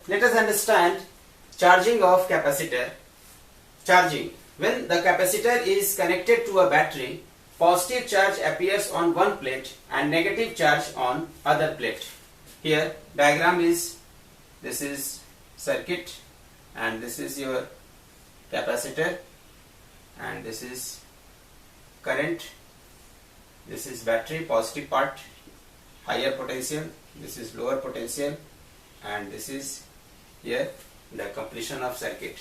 Let us understand charging of capacitor. Charging. When the capacitor is connected to a battery, positive charge appears on one plate and negative charge on other plate. Here diagram is, this is circuit and this is your capacitor and this is current, this is battery, positive part higher potential, this is lower potential, and this is here the completion of circuit,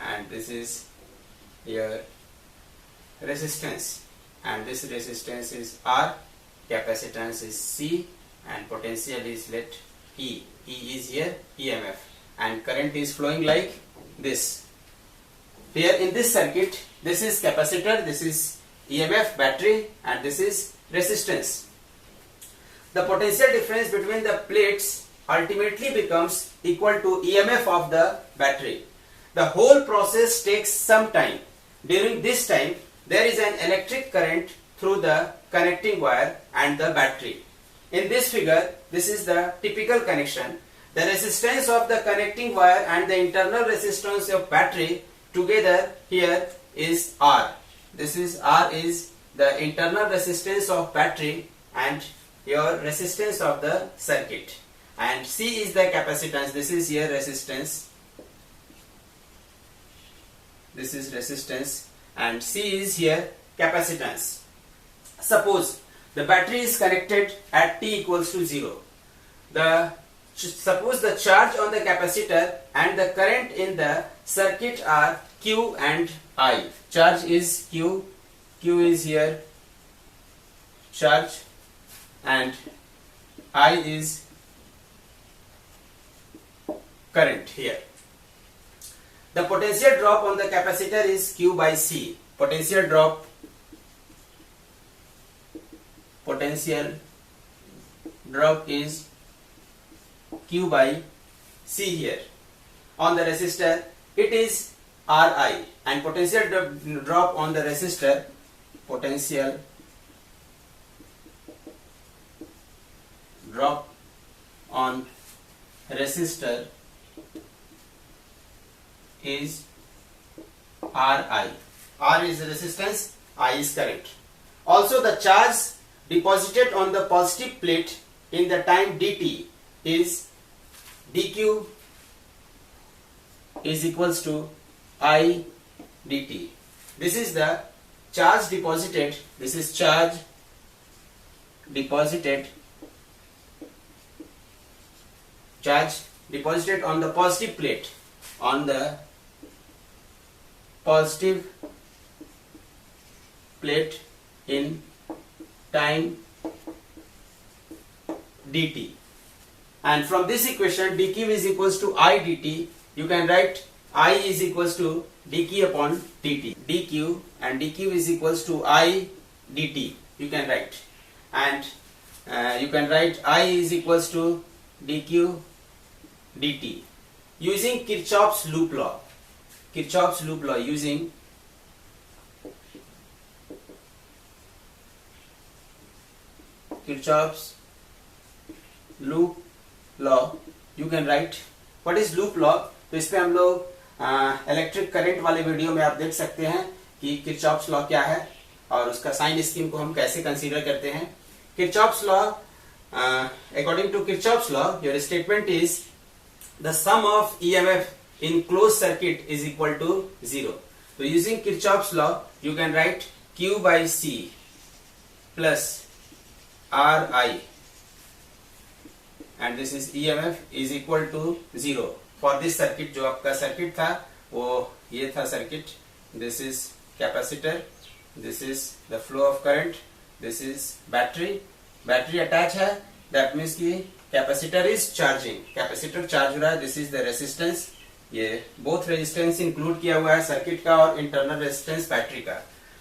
and this is your resistance, and this resistance is R, capacitance is C, and potential is let E. E is here EMF, and current is flowing like this. Here in this circuit, this is capacitor, this is EMF battery, and this is resistance. The potential difference between the plates ultimately becomes equal to EMF of the battery. The whole process takes some time. During this time, there is an electric current through the connecting wire and the battery. In this figure, this is the typical connection. The resistance of the connecting wire and the internal resistance of battery together here is R. This is R is the internal resistance of battery and your resistance of the circuit, and C is the capacitance. This is here resistance, this is resistance, and C is here capacitance. Suppose the battery is connected at t equals to 0. Suppose the charge on the capacitor and the current in the circuit are Q and I. Charge is Q, Q is here charge, and I is current here. The potential drop on the capacitor is Q by C. Potential drop is Q by C here. On the resistor, it is Ri, and potential drop on the resistor, potential drop on resistor is Ri. R is resistance, I is current. Also, the charge deposited on the positive plate in the time dt is dq is equals to I dt. This is the charge deposited, this is charge deposited on the positive plate, on the positive plate in time dt, and from this equation dq is equals to I dt. You can write I is equals to dq upon dt, dq, and dq is equals to I dt. You can write, and you can write I is equals to dq dt using Kirchhoff's loop law. Kirchhoff's loop law, using Kirchhoff's loop law, you can write. What is loop law? तो इस पे हम लोग electric current वाले video में आप देख सकते हैं कि किरचॉफ्स लॉ क्या है और उसका साइन स्कीम को हम कैसे कंसीडर करते हैं. Kirchhoff's law, according to Kirchhoff's law, your statement is the sum of EMF in closed circuit is equal to 0. So using Kirchhoff's law, you can write Q by C plus Ri, and this is EMF is equal to 0 for this circuit. जो आपका circuit था वो ये था circuit. This is capacitor, this is the flow of current, this is battery. Battery attach है, that means कि capacitor is charging, capacitor charge हो रहा है. दिस इज द रेजिस्टेंस, ये बोथ रेजिस्टेंस इंक्लूड किया हुआ है सर्किट का और इंटरनल रेजिस्टेंस बैटरी का.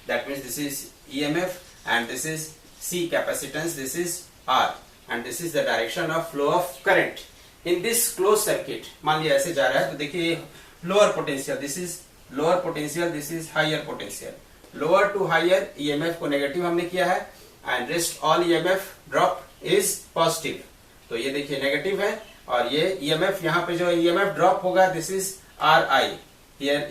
That means this is EMF and this is C capacitance, this is R, and this is the direction of flow of current in this close circuit. मान लिया ऐसे जा रहा है तो देखिए lower potential, this is lower potential, this is higher potential. Lower to higher EMF को negative हमने किया है and rest all EMF drop is positive. तो ये देखिए नेगेटिव है और ये EMF यहाँ पे जो EMF ड्रॉप होगा this is RI. Here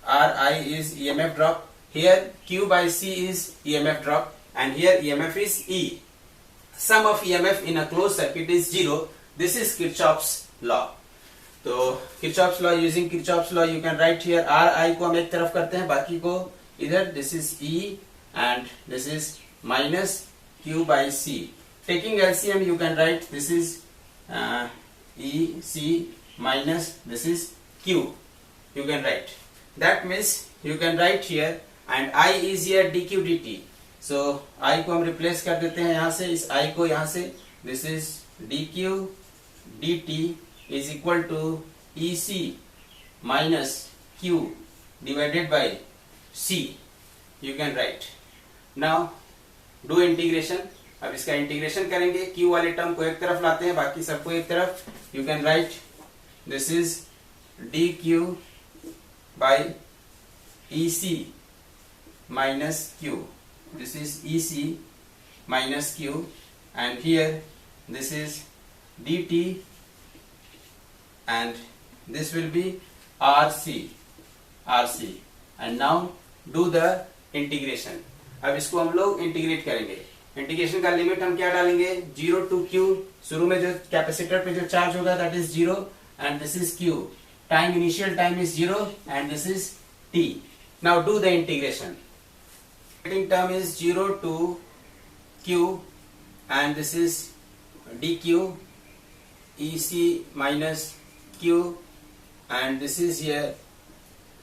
RI is EMF drop. Here Q by C is EMF drop, and here EMF is E. Sum of EMF in a closed circuit is 0. This is Kirchhoff's law. तो Kirchhoff's law, using Kirchhoff's law you can write here RI को हम एक तरफ करते हैं, बाकी को इधर. This is E and this is minus Q by C. Taking LCM you can write this is E C minus this is Q. You can write. That means you can write here, and I is here dq dt. So I को हम replace कर देते हैं यहाँ से, इस I को यहाँ से. This is dq dt is equal to EC minus Q divided by C. You can write. Now do integration. अब इसका इंटीग्रेशन करेंगे. Q वाले टर्म को एक तरफ लाते हैं, बाकी सबको एक तरफ. You can write this is dq by EC minus Q. This is EC minus Q, and here this is dt, and this will be RC. And now do the integration. अब इसको हम लोग इंटीग्रेट करेंगे. Integration का limit हम क्या डालेंगे? 0 to Q. शुरू में जो कैपेसिटर पे जो चार्ज होगा that is 0, and this is Q. Time, initial time is 0, and this is T. Now do the integration. Integrating term is 0 to Q, and this is dq EC minus Q, and this is here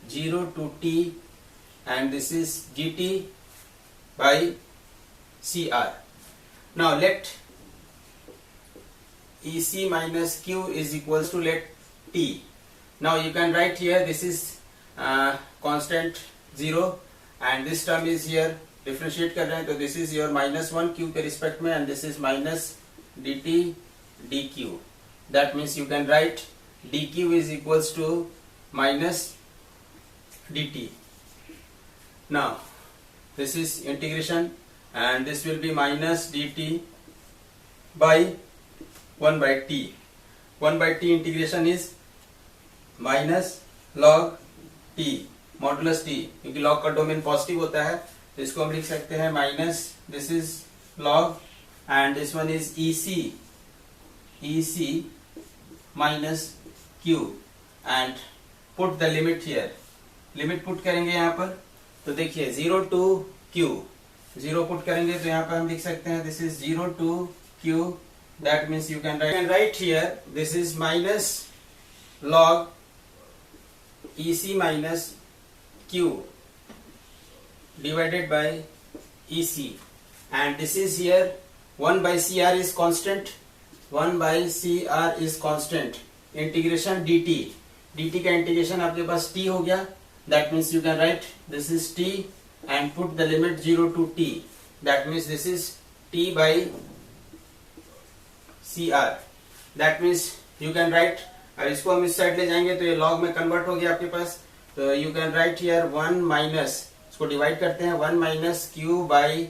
0 to T, and this is gt by CR. Now let EC minus Q is equals to let T. Now you can write here this is constant 0, and this term is here. Differentiate कर रहे हैं तो this is your -1 Q के respect में, and this is minus dt dq. That means you can write dq is equals to minus dt. Now this is integration, and this will be minus dt by 1 by t. 1 by t integration is minus log t modulus t, क्योंकि log का domain positive होता है, तो इसको हम लिख सकते हैं minus this is log, and this one is EC minus Q, and put the limit here. Limit put करेंगे यहाँ पर, तो देखिए 0 to Q, 0 पुट करेंगे तो यहाँ पर हम लिख सकते हैं this is 0 to Q. That means you can write here this is minus log EC minus Q divided by EC, and this is here 1 by CR is constant, 1 by CR is constant. Integration dt का integration आपके पास t हो गया. That means you can write this is t and put the limit 0 to t. That means this is t by CR. That means you can write, अब इसको हम इस side ले जाएंगे तो ये log में कन्वर्ट हो गया आपके पास, तो you can write here 1 minus, इसको डिवाइड करते हैं, 1 minus Q by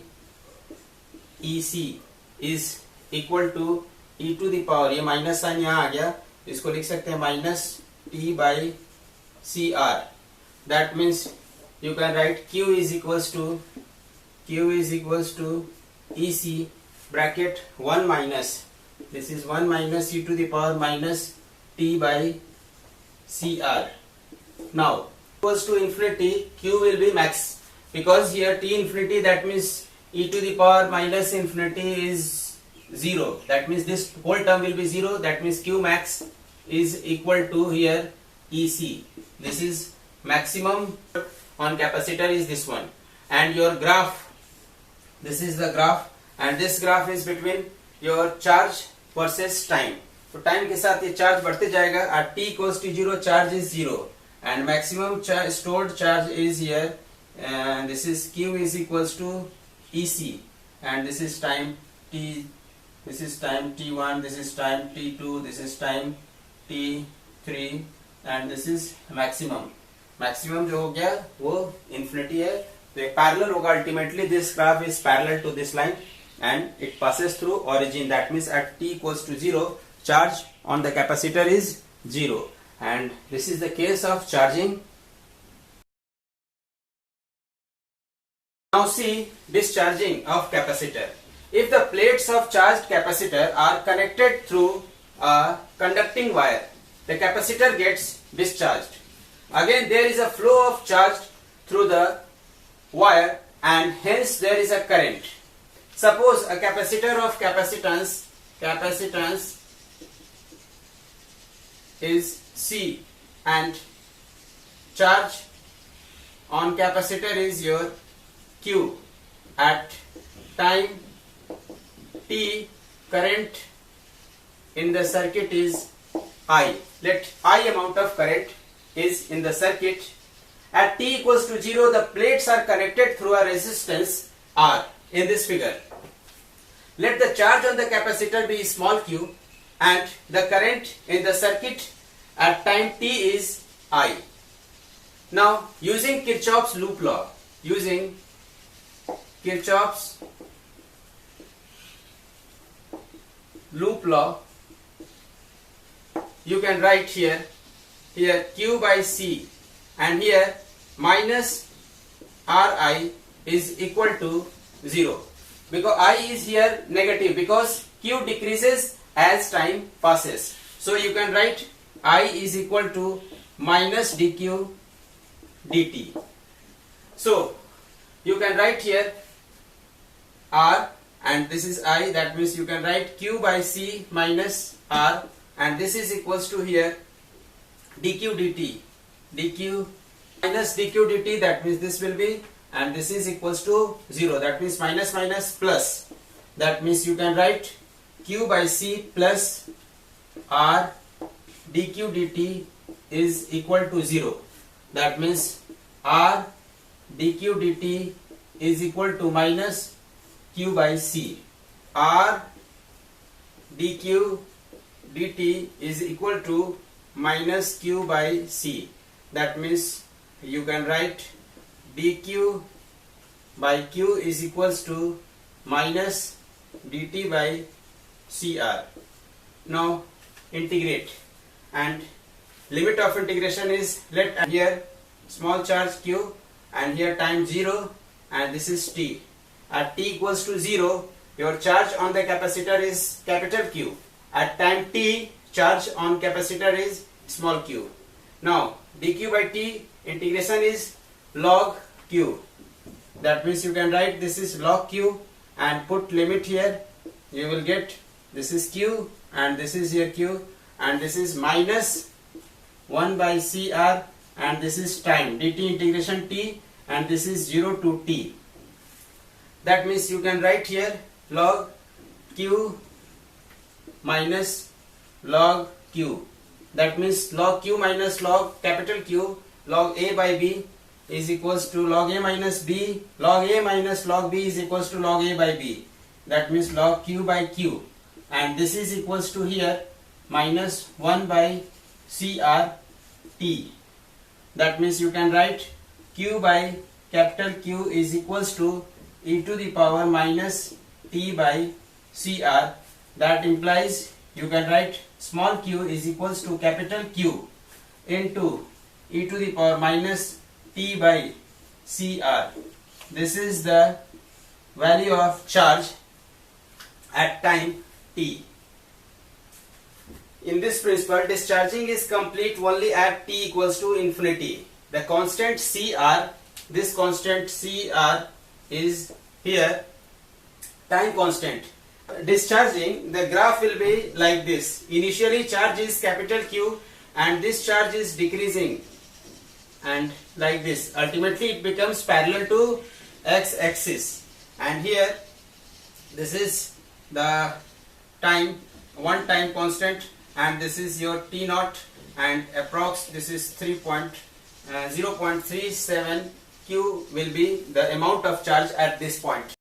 EC is equal to e to the power, ये माइनस साइन यहाँ आ गया, इसको लिख सकते हैं minus t by CR. That means you can write Q is equals to EC bracket 1 minus, this is 1 minus e to the power minus t by CR. Now equals to infinity, Q will be max, because here t infinity, that means e to the power minus infinity is 0. That means this whole term will be 0. That means Q max is equal to here EC. This is maximum on capacitor is this one, and your graph, this is the graph, and this graph is between your charge versus time. तो time के साथ ये charge बढ़ते जाएगा. at t equals to 0 charge is 0, and maximum stored charge is here, and this is Q is equals to EC, and this is time t, this is time t1, this is time t2, this is time t3, and this is maximum. Maximum जो हो गया वो infinity है, तो एक parallel होगा. Ultimately this graph is parallel to this line and it passes through origin. That means at t equals to 0 charge on the capacitor is 0, and this is the case of charging. Now see discharging of capacitor. If the plates of charged capacitor are connected through a conducting wire, the capacitor gets discharged. Again there is a flow of charge through the wire, and hence there is a current. Suppose a capacitor of capacitance is C, and charge on capacitor is your Q. At time t, current in the circuit is I. Let I amount of current is in the circuit. At t equals to 0, the plates are connected through a resistance R in this figure. Let the charge on the capacitor be small q, and the current in the circuit at time t is I. Now using Kirchhoff's loop law, you can write here Q by C, and here minus Ri is equal to 0, because I is here negative, because Q decreases as time passes. So you can write I is equal to minus dq dt. So you can write here R, and this is I, that means you can write Q by C minus R, and this is equals to here dq minus dq dt, that means this will be, and this is equals to 0, that means minus minus plus, that means you can write Q by C plus R dq dt is equal to 0, that means R dq dt is equal to minus Q by C. R dq dt is equal to minus Q by C. That means you can write dq by Q is equals to minus dt by CR. Now integrate, and limit of integration is, let here small charge Q and here time 0, and this is t. At t equals to 0, your charge on the capacitor is capital Q. At time t, charge on capacitor is small q. Now dq by t integration is log q. That means you can write this is log q and put limit here. You will get this is q and this is here q, and this is minus 1 by CR, and this is time dt integration t, and this is 0 to t. That means you can write here log q minus log q. That means log q minus log capital Q log a by b is equals to log a minus b. Log a minus log b is equals to log a by b. That means log q by q, and this is equals to here minus 1 by CR t. That means you can write q by capital Q is equals to e to the power minus t by CR. That implies you can write small q is equals to capital Q into e to the power minus t by CR. This is the value of charge at time t. In this principle, discharging is complete only at t equals to infinity. The constant CR, this constant CR is here time constant. Discharging, the graph will be like this. Initially charge is capital Q and this charge is decreasing, and like this. Ultimately it becomes parallel to x-axis, and here this is the time, one time constant, and this is your t naught, and approx this is 0.37 q will be the amount of charge at this point.